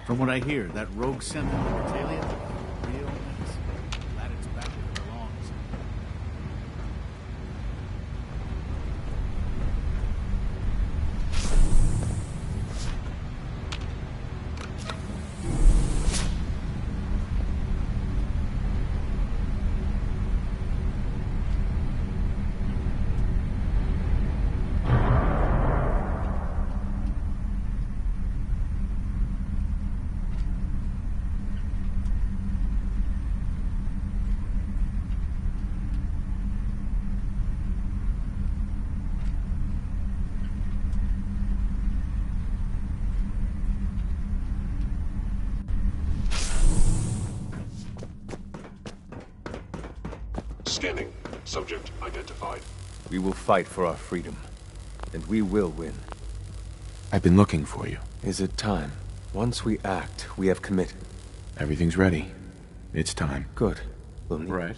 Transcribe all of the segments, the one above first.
From what I hear, that rogue sentinel, Talia, real menace. Glad it's back where it belongs. Scanning. Subject identified. We will fight for our freedom, and we will win. I've been looking for you. Is it time? Once we act, we have committed. Everything's ready. It's time. Good. We'll need... Right.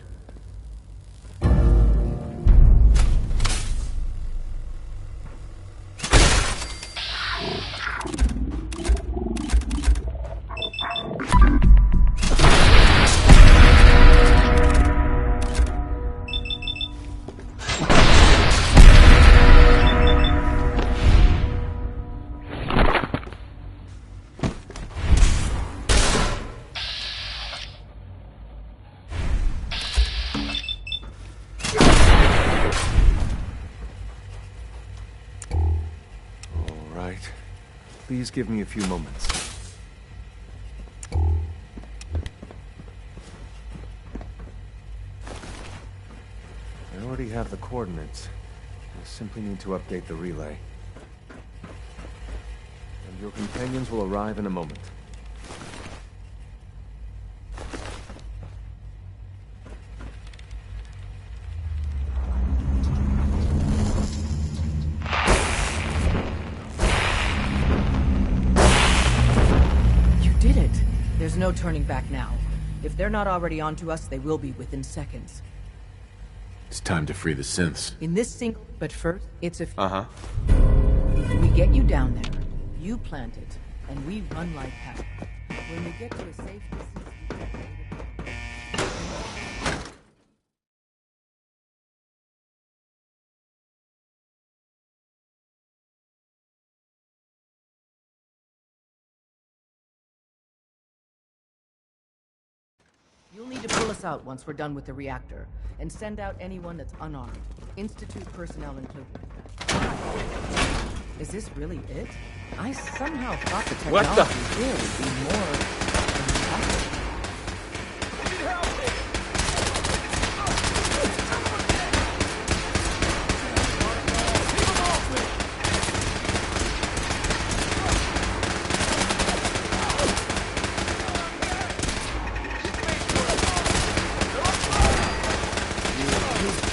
Please give me a few moments. I already have the coordinates. I simply need to update the relay. And your companions will arrive in a moment. There's no turning back now. If they're not already onto us, they will be within seconds. It's time to free the synths. In this single... But first, it's a... Uh-huh. We get you down there, you plant it, and we run like hell. When we get to a safe distance, we detonate it. You'll need to pull us out once we're done with the reactor, and send out anyone that's unarmed. Institute personnel included. Is this really it? I somehow thought the technology here would be more impressive.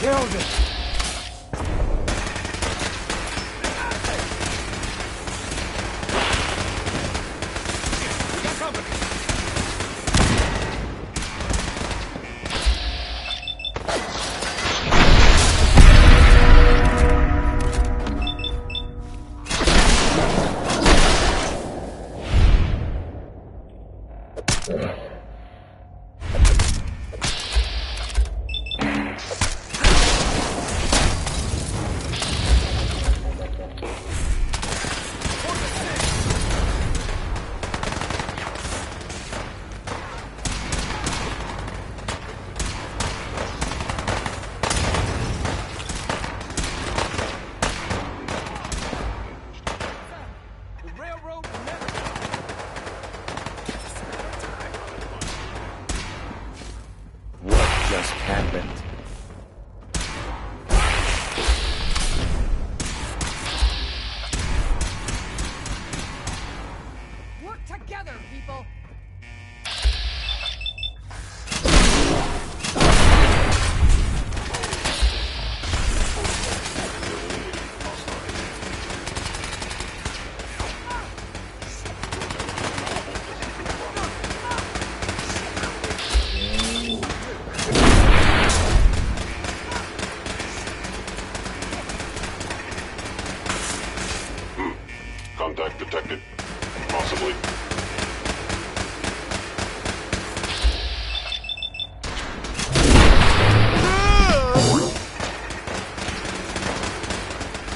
Killed it! We got company! contact detected. Possibly.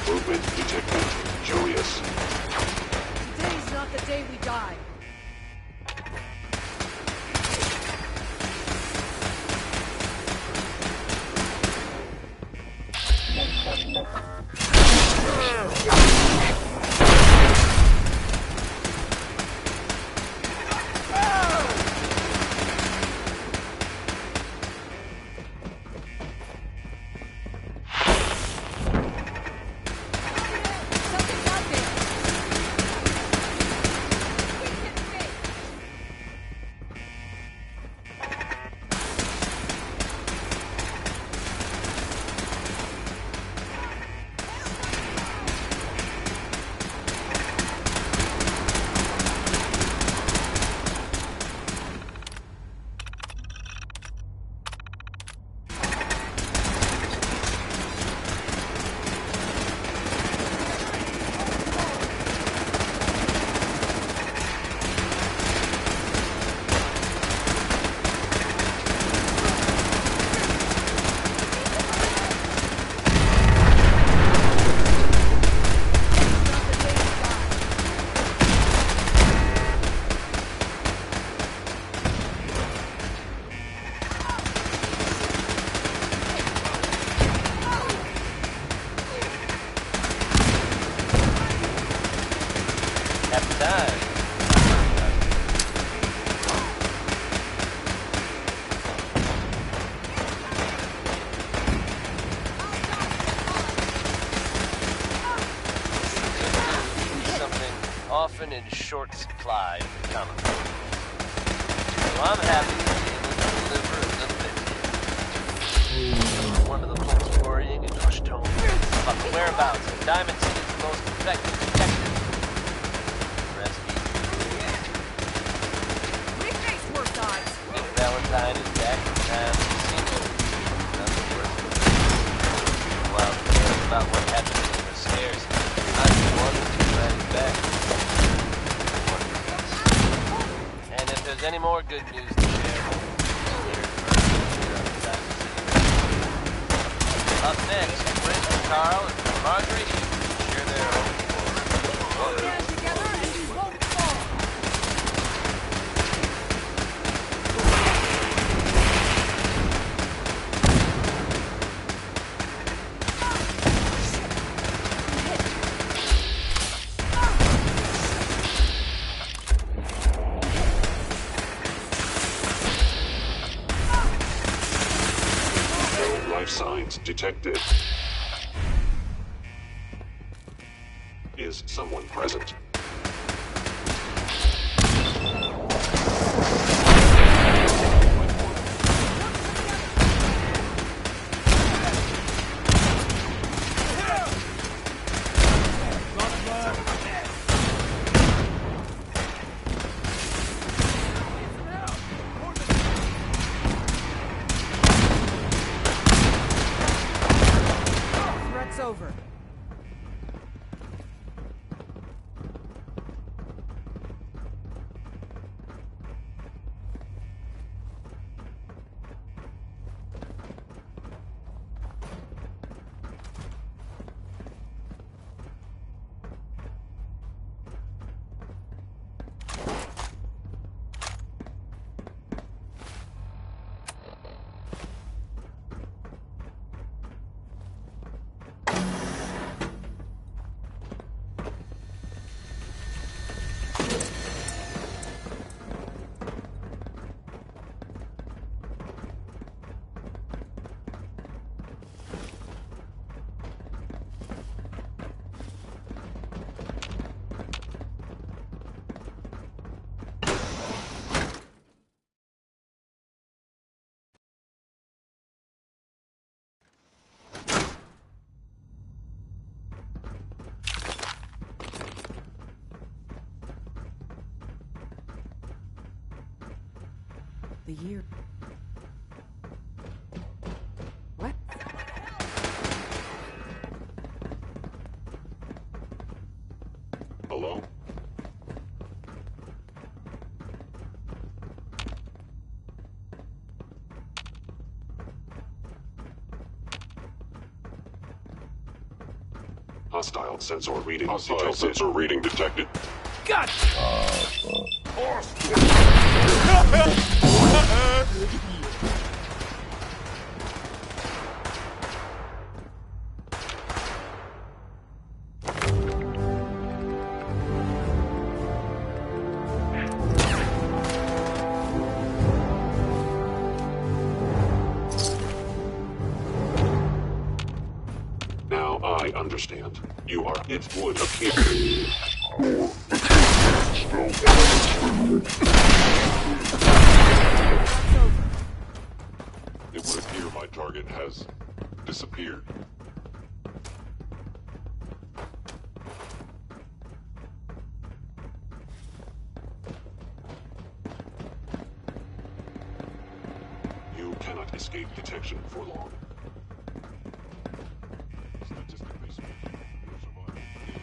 Movement detected. Julius. Today's not the day we die. Something's out there. Quick, get away. Something often in short supply in the comic book. So I'm happy to be able to deliver a little bit here. One of the most worrying and hushed tones about the whereabouts of Diamond City's most effective detective. Rest easy. Reface work, guys. Nick Valentine is back in time to see me. Nothing worth it. Well, about what happened to him scares me. I just wanted to glad he's back. One piece. And if there's any more good news to share, here on Diamond City. Up next, Chris, Carl, and Marjorie share their own story. Stand together and we won't fall. No life signs detected. Is someone present? Threat's over. The year. What? Hello? Hostile sensor reading. Hostile sensor reading detected. God! Now I understand. You are. It would appear. It would appear my target has disappeared. You cannot escape detection for long. Statistically speaking, your survival is...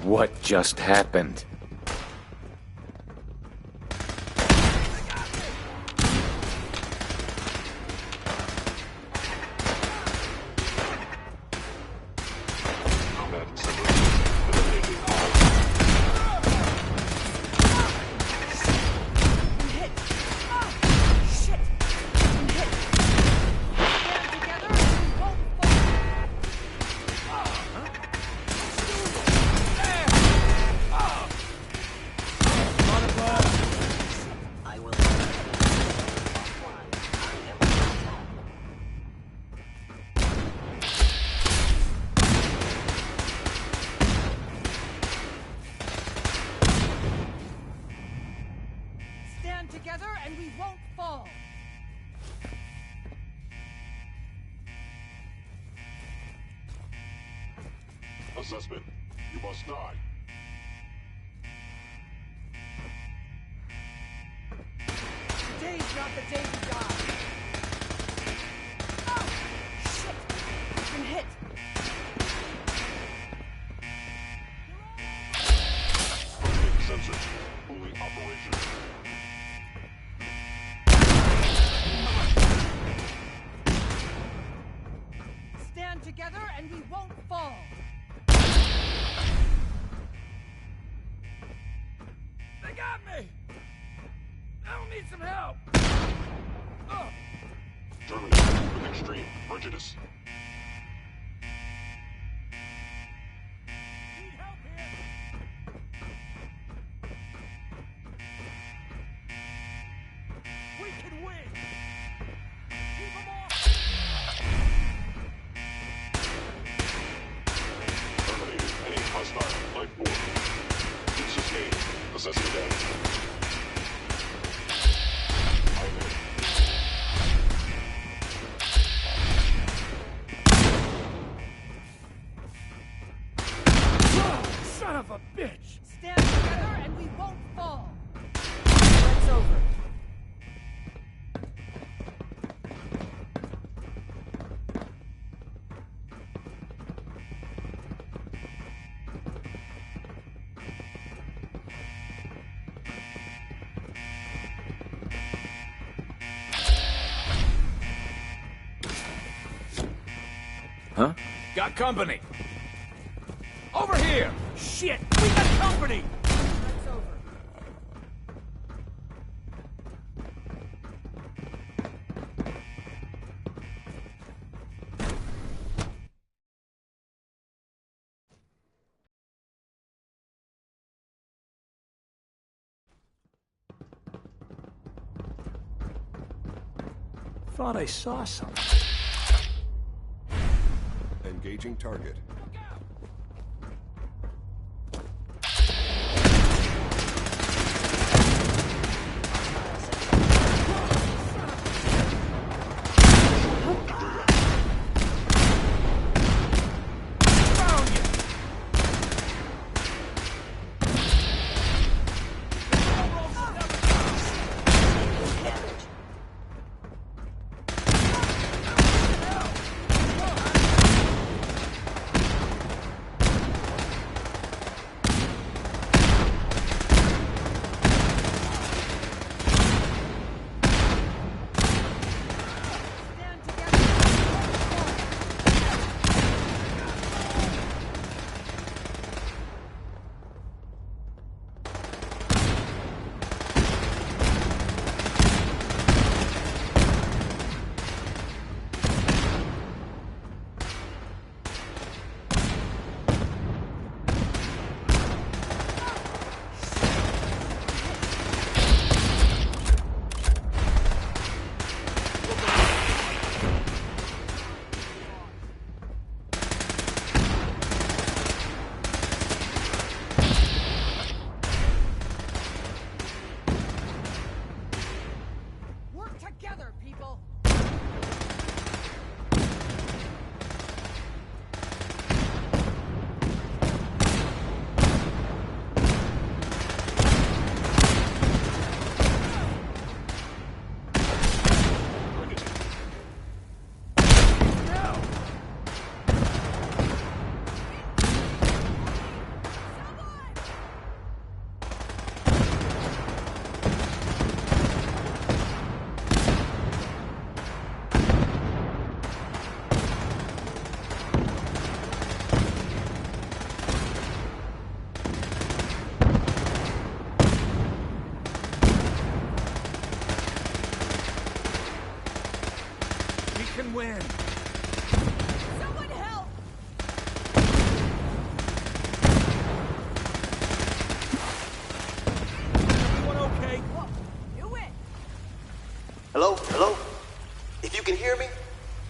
What just happened? Combat separation. Eliminating all. Stand together and we won't fall. Assessment. You must die. Today's not the day to die. Oh, shit! I've been hit. Sensors fully operational. Stand together and we won't fall. They got me! I don't need some help! Terminated with extreme prejudice. Need help here! We can win! Keep them off! Terminated any hostile life form. Did sustain. Assessing damage. Son of a bitch! Stand together and we won't fall. It's over. Huh? Got company! Over here! Shit! We got company! It's over. Thought I saw something. Engaging target. Found you! can win! Someone help! Everyone okay? Whoa, you win! Hello? Hello? If you can hear me,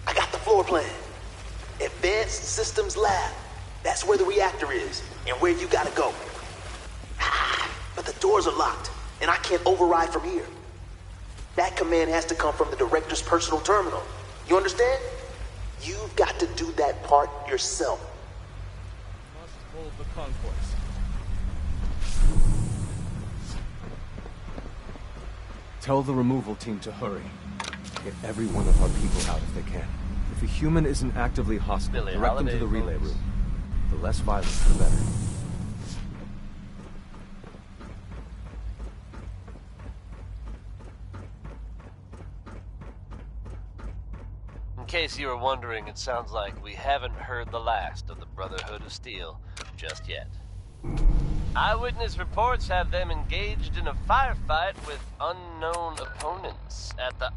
I got the floor plan. Advanced Systems Lab. That's where the reactor is, and where you gotta go. But the doors are locked, and I can't override from here. That command has to come from the director's personal terminal. You understand? You've got to do that part yourself. Must hold the concourse. Tell the removal team to hurry. Get every one of our people out if they can. If a human isn't actively hostile, Billie direct them to Holiday, the relay folks. room. The less violence, the better. In case you were wondering, it sounds like we haven't heard the last of the Brotherhood of Steel just yet. Eyewitness reports have them engaged in a firefight with unknown opponents at the...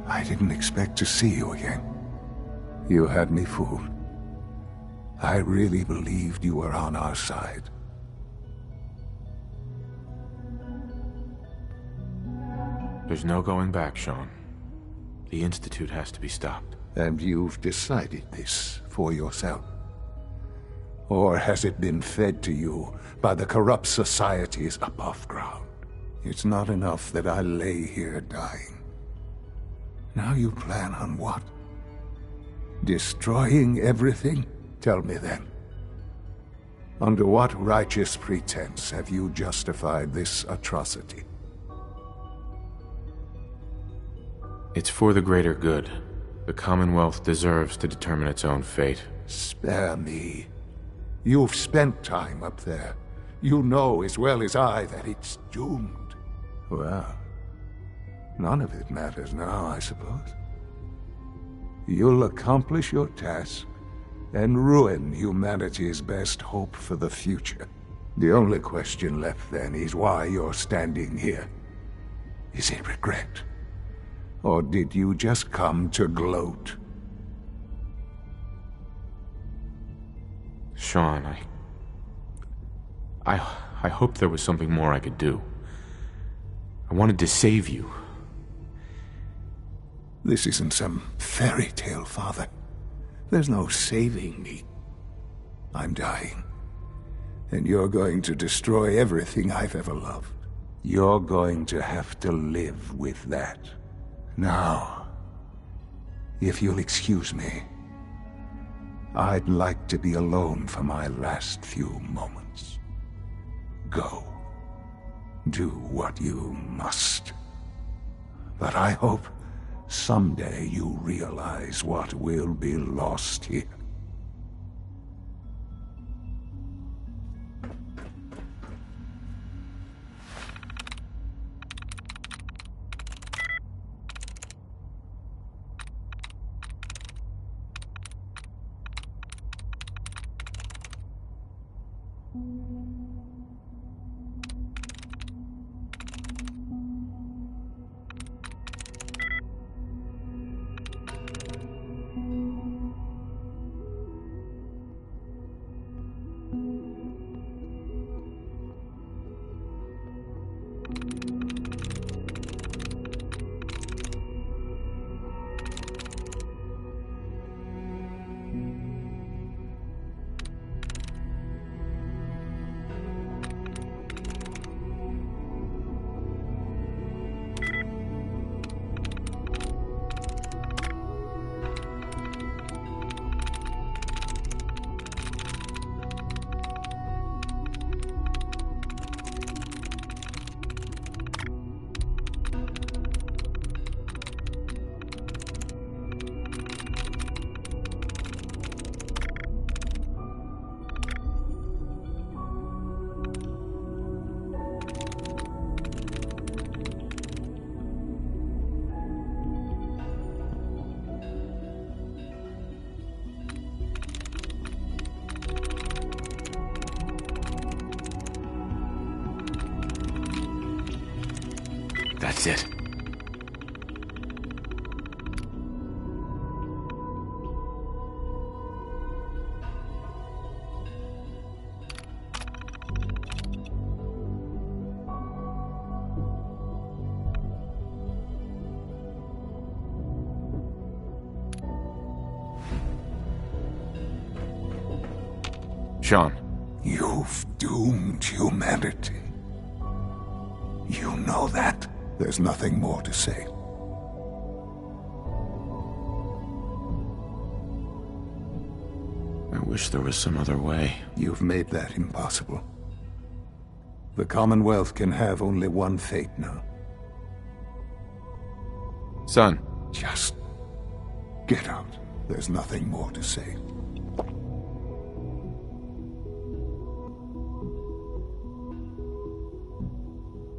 I didn't expect to see you again. You had me fooled. I really believed you were on our side. There's no going back, Sean. The Institute has to be stopped. And you've decided this for yourself? Or has it been fed to you by the corrupt societies above ground? It's not enough that I lay here dying. Now you plan on what? Destroying everything? Tell me then. Under what righteous pretense have you justified this atrocity? It's for the greater good. The Commonwealth deserves to determine its own fate. Spare me. You've spent time up there. You know as well as I that it's doomed. Well, none of it matters now, I suppose. You'll accomplish your task and ruin humanity's best hope for the future. The only question left then is why you're standing here. Is it regret? Or did you just come to gloat? Sean, I hoped there was something more I could do. I wanted to save you. This isn't some fairy tale, Father. There's no saving me. I'm dying. And you're going to destroy everything I've ever loved. You're going to have to live with that. Now, if you'll excuse me, I'd like to be alone for my last few moments. Go. Do what you must. But I hope someday you realize what will be lost here. That's it. Sean. You've doomed humanity. You know that. There's nothing more to say. I wish there was some other way. You've made that impossible. The Commonwealth can have only one fate now. Son. Just get out. There's nothing more to say.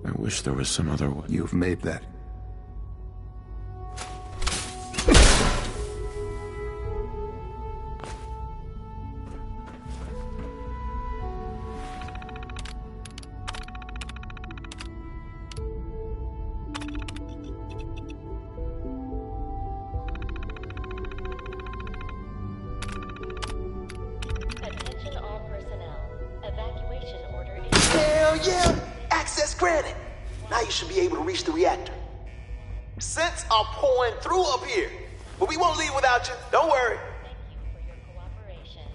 I wish there was some other way. You've made that. Attention all personnel. Evacuation order is... Hell yeah! Access granted! Now you should be able to reach the reactor. Scents are pouring through up here, but we won't leave without you. Don't worry. Thank you for your cooperation.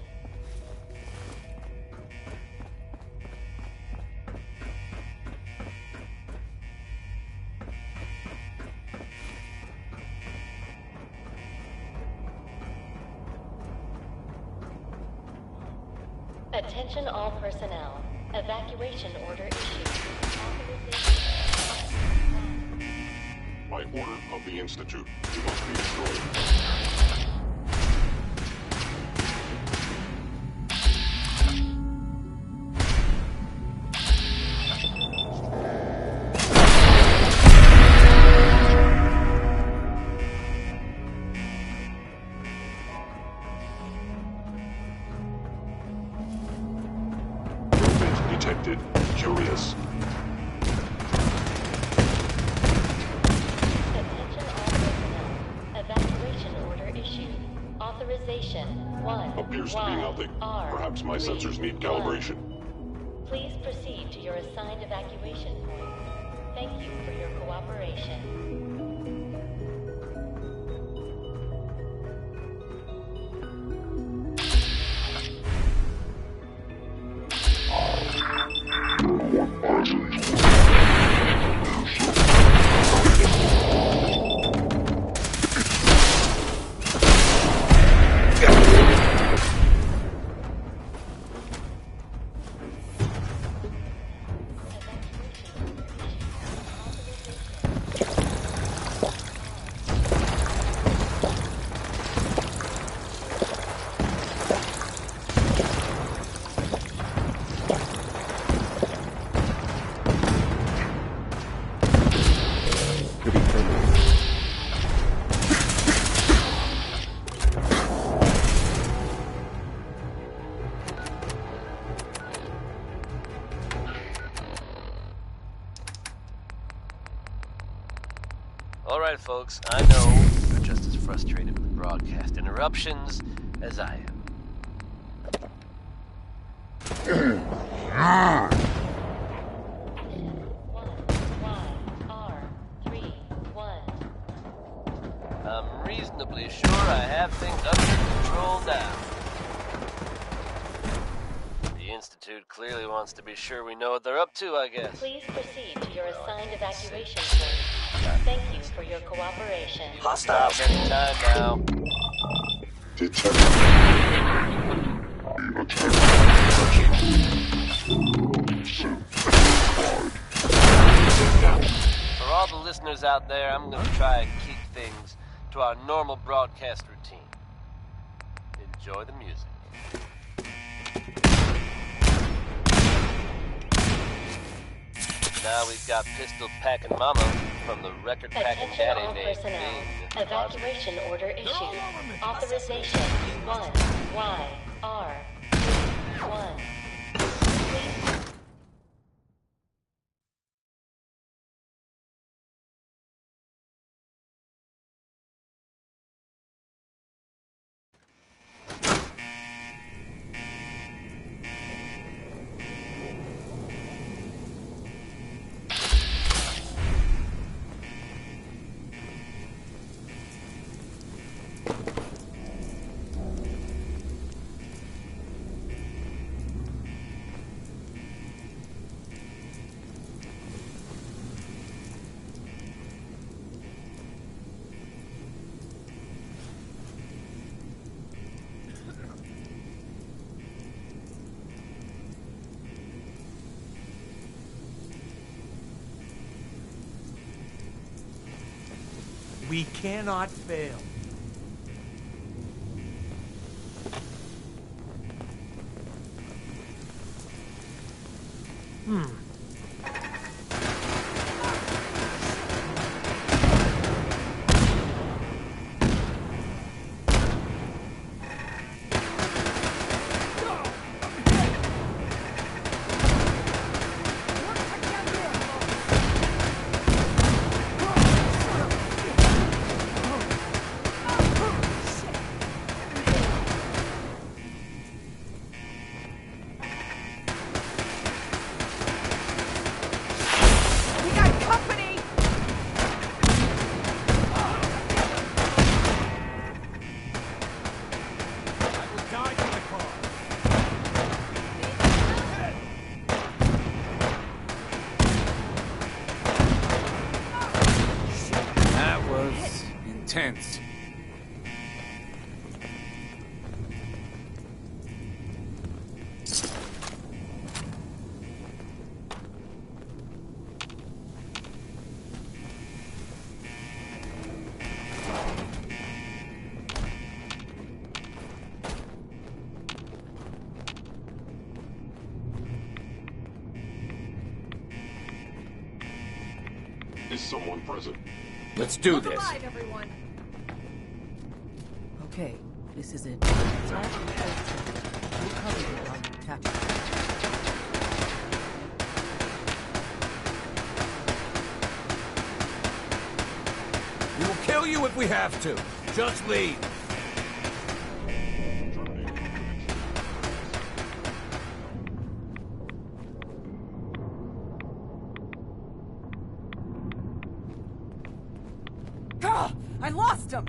Attention all personnel. Evacuation order issued. By order of the Institute, you must be destroyed. Movement detected. Curious. Authorization 1. Appears to be nothing. Perhaps my sensors need calibration. Please proceed to your assigned evacuation point. Thank you for your cooperation. Alright folks, I know you're just as frustrated with broadcast interruptions as I am. I'm reasonably sure I have things under control now. The Institute clearly wants to be sure we know what they're up to, I guess. Please proceed to your assigned evacuation point. Thank you for your cooperation. Hostiles anytime now. For all the listeners out there, I'm going to try and keep things to our normal broadcast routine. Enjoy the music. Now we've got Pistol Packin' Mama from the Record Packin' Daddy named Bing. Evacuation order issued. Authorization 1YR1. We cannot fail. That was intense. Is someone present? Let's do this. everyone. Okay, this is it. We'll cover you while you catch it. We will kill you if we have to. Just leave. I lost him! A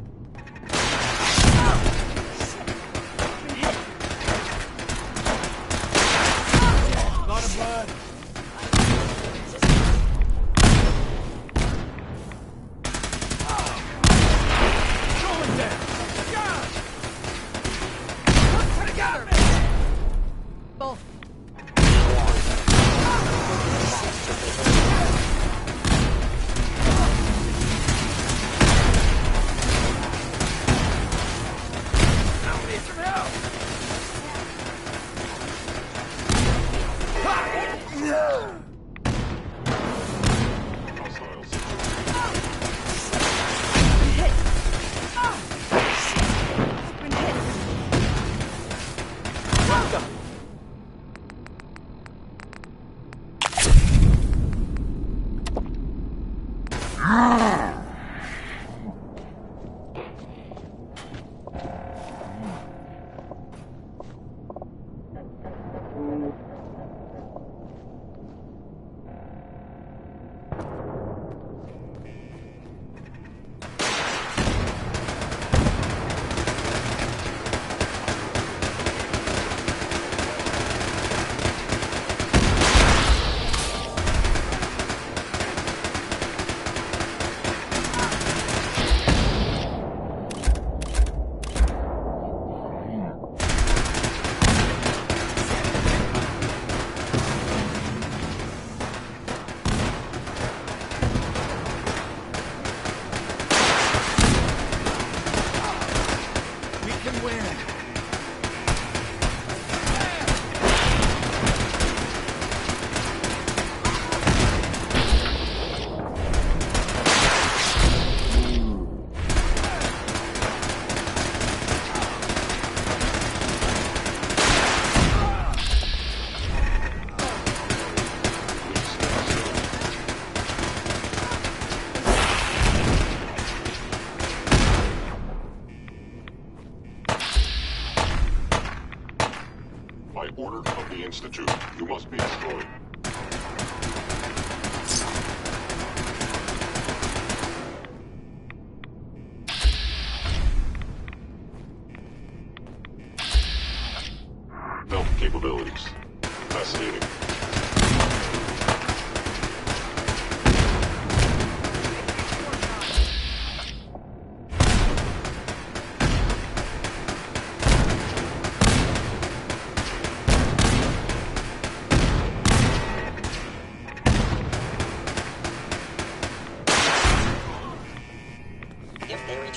lot of blood. Going down. Work together! Both.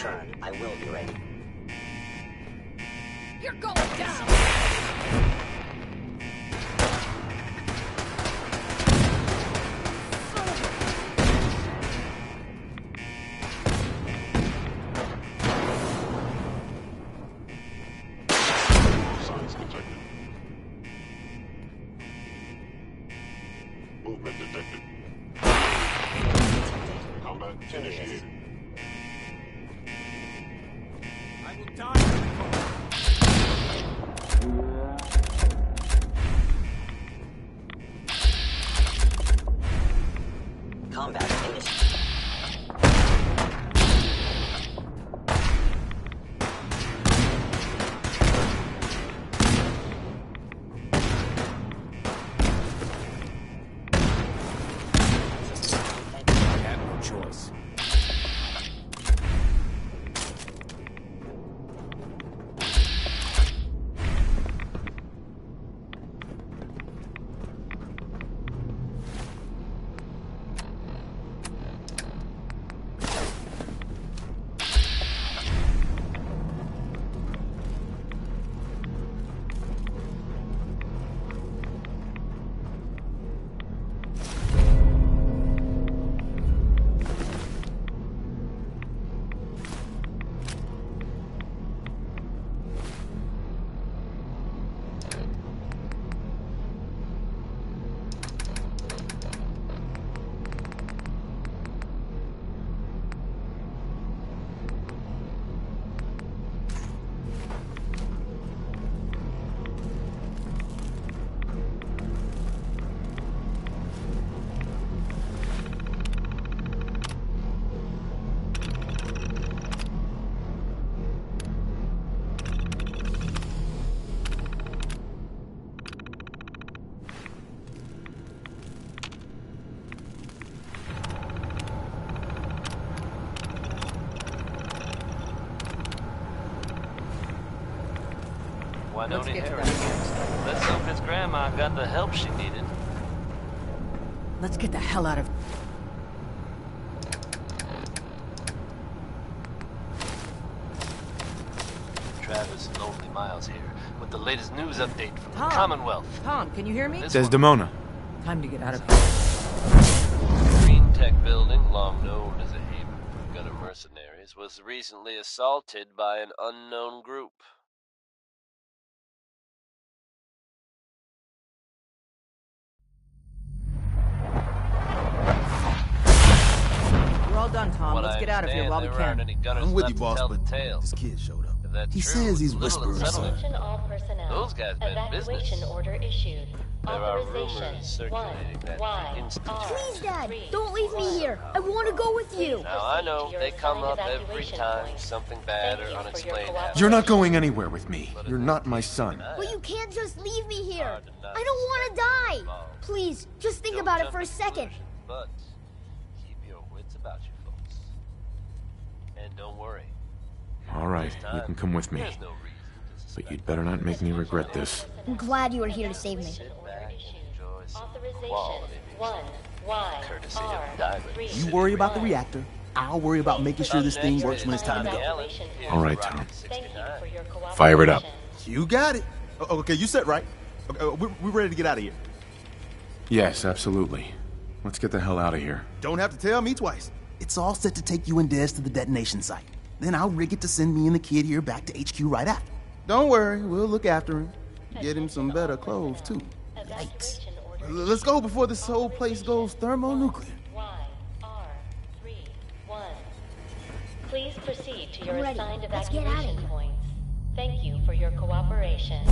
return, I will be ready. You're going down! Signs detected. Movement detected. Combat initiated. I will die. Combat initiated. I had no choice. Let's Winona get to Harris. that. Let's hope his grandma got the help she needed. Let's get the hell out of... Travis and Lonely Miles here with the latest news update from the Tom. Commonwealth. Tom, can you hear me? This Desdemona. Time to get out of here. Green Tech building, long known as a haven for gutter mercenaries, was recently assaulted by an unknown group. We're all done, Tom. What Let's I get out of here understand, while we there aren't can. any gunners I'm with left you, to boss, tell but the tale. this kid showed up. If that's He true, says he's little whispering unsettling. something. Attention all personnel. Those guys been Evacuation business. order issued. There are Authorization rumors circulating that the Institute... Please, Dad, don't leave me here. I want to go with you. Now, I know, they come up every time something bad or unexplained happens. You're not going anywhere with me. You're not my son. But you can't just leave me here. I don't want to die. Please, just think Don't about it jump for a to second. conclusions, but keep your wits about you, folks. And don't worry. All right, This time, you can come with me. there's no reason to But suspect. you'd better not make me regret this. I'm glad you were here to save me. Sit back and enjoy some Authorization quality music. Courtesy of Diamond. You worry about the reactor. I'll worry about making sure this thing works when it's time to go. All right, Tom. Thank you for your cooperation. Fire it up. You got it. Okay, you set right. Okay, we're ready to get out of here. Yes, absolutely. Let's get the hell out of here. Don't have to tell me twice. It's all set to take you and Des to the detonation site. Then I'll rig it to send me and the kid here back to HQ right after. Don't worry, we'll look after him. Get him some better clothes, too. Yikes. Let's go before this whole place goes thermonuclear. YR31. Please proceed to your I'm ready. assigned Let's get out of evacuation here. points. Thank you for your cooperation.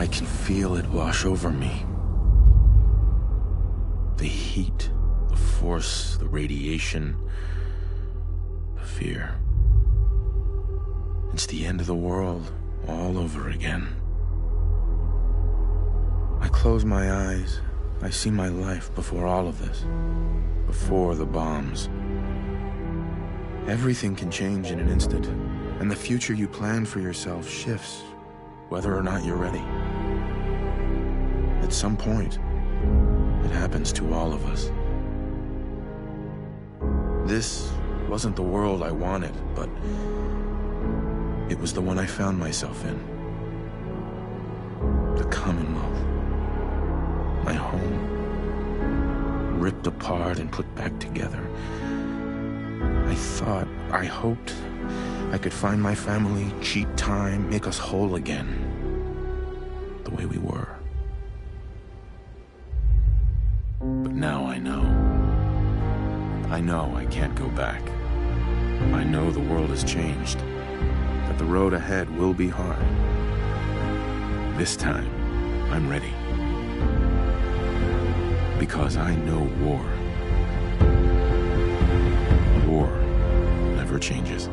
I can feel it wash over me. The heat, the force, the radiation, the fear. It's the end of the world all over again. I close my eyes. I see my life before all of this. Before the bombs. Everything can change in an instant, and the future you plan for yourself shifts, whether or not you're ready. At some point, it happens to all of us. This wasn't the world I wanted, but it was the one I found myself in. The Commonwealth. My home. Ripped apart and put back together. I hoped I could find my family, cheat time, make us whole again. The way we were. But now I know. I know I can't go back. I know the world has changed. That the road ahead will be hard. This time, I'm ready. Because I know war. War never changes.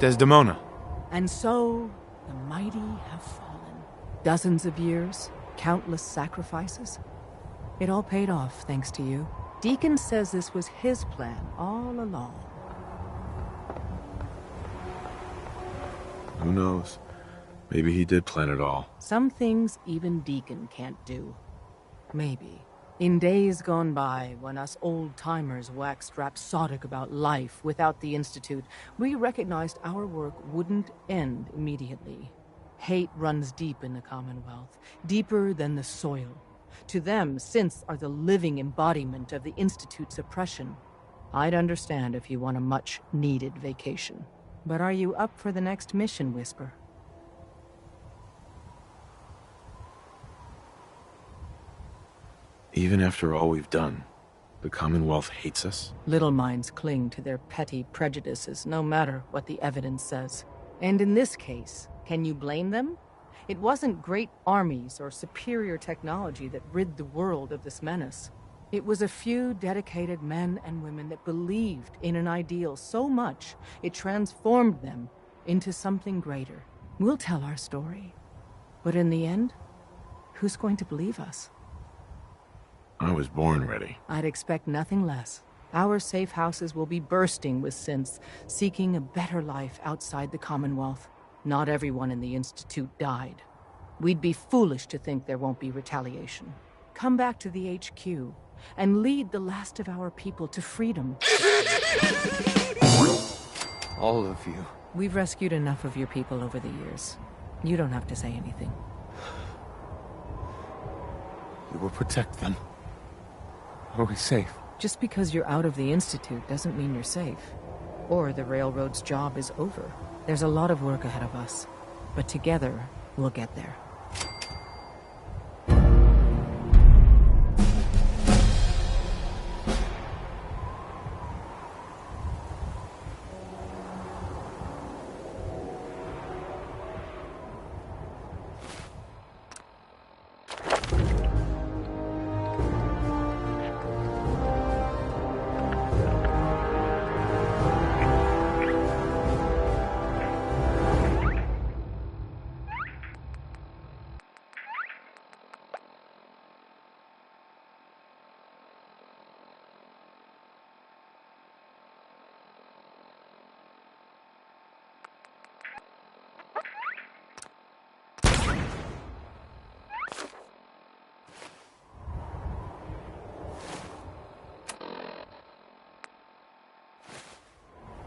Desdemona. And so, the mighty have fallen. Dozens of years, countless sacrifices. It all paid off, thanks to you. Deacon says this was his plan all along. Who knows? Maybe he did plan it all. Some things even Deacon can't do. Maybe. In days gone by, when us old-timers waxed rhapsodic about life without the Institute, we recognized our work wouldn't end immediately. Hate runs deep in the Commonwealth, deeper than the soil. To them, synths are the living embodiment of the Institute's oppression. I'd understand if you want a much-needed vacation. But are you up for the next mission, Whisper? Even after all we've done, the Commonwealth hates us? Little minds cling to their petty prejudices, no matter what the evidence says. And in this case, can you blame them? It wasn't great armies or superior technology that rid the world of this menace. It was a few dedicated men and women that believed in an ideal so much it transformed them into something greater. We'll tell our story. But in the end, who's going to believe us? I was born ready. I'd expect nothing less. Our safe houses will be bursting with synths, seeking a better life outside the Commonwealth. Not everyone in the Institute died. We'd be foolish to think there won't be retaliation. Come back to the HQ, and lead the last of our people to freedom. All of you. We've rescued enough of your people over the years. You don't have to say anything. We will protect them. Are we safe? Just because you're out of the Institute doesn't mean you're safe. Or the Railroad's job is over. There's a lot of work ahead of us. But together, we'll get there.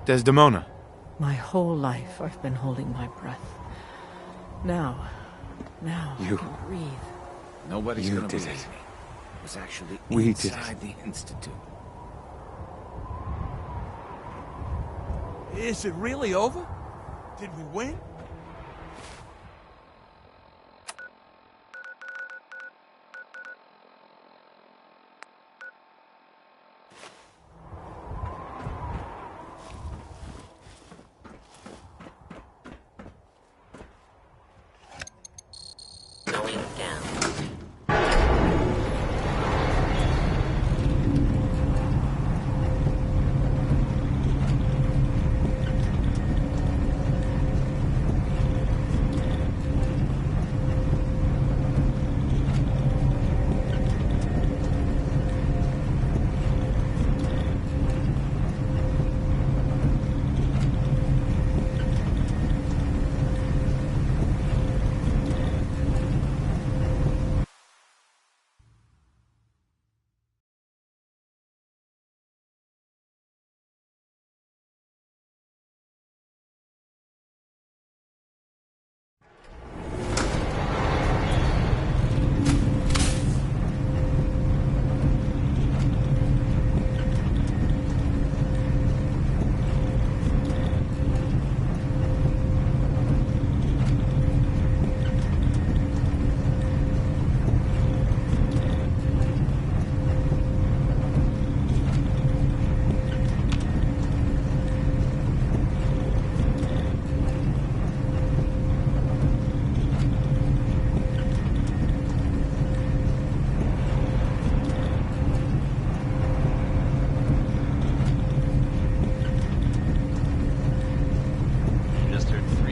Desdemona. My whole life I've been holding my breath. Now I can breathe. Nobody's gonna did believe it. me. It was actually We did inside the Institute. Is it really over? Did we win? Going down.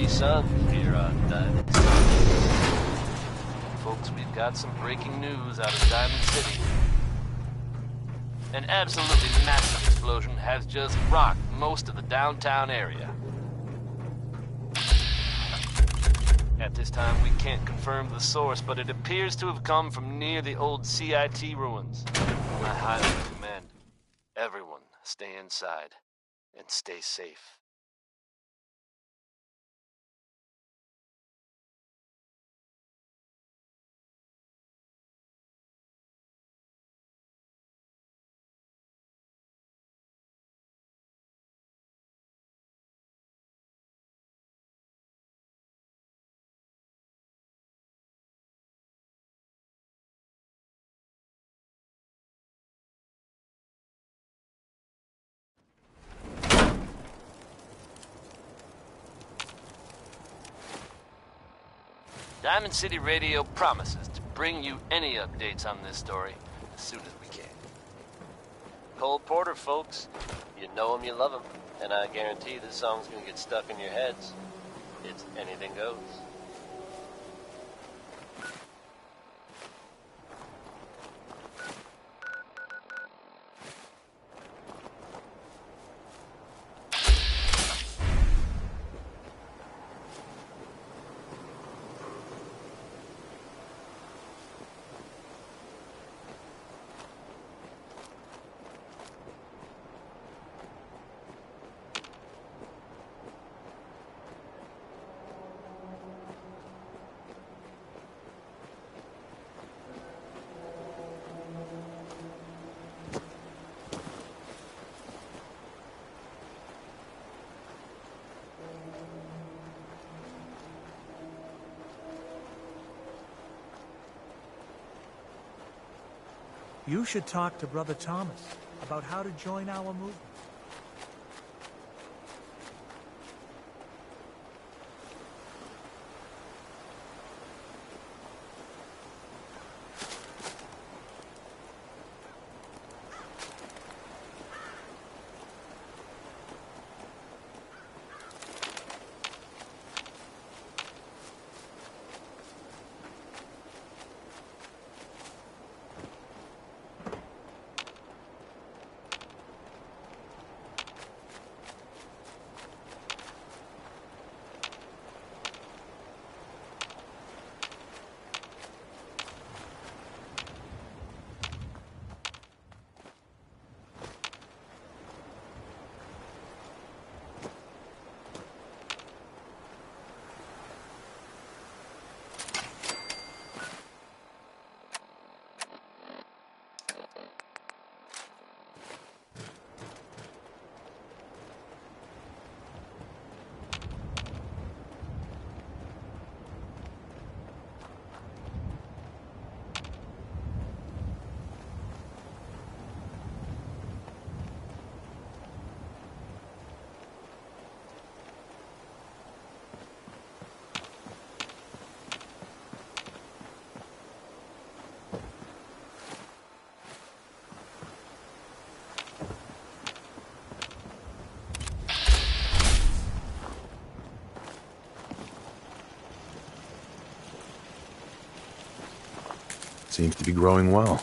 Sun here on Diamond City. Folks, we've got some breaking news out of Diamond City. An absolutely massive explosion has just rocked most of the downtown area. At this time, we can't confirm the source, but it appears to have come from near the old CIT ruins. I highly recommend everyone stay inside and stay safe. Diamond City Radio promises to bring you any updates on this story as soon as we can. Cole Porter, folks. You know him, you love him. And I guarantee this song's gonna get stuck in your heads. It's Anything Goes. You should talk to Brother Thomas about how to join our movement. Seems to be growing well.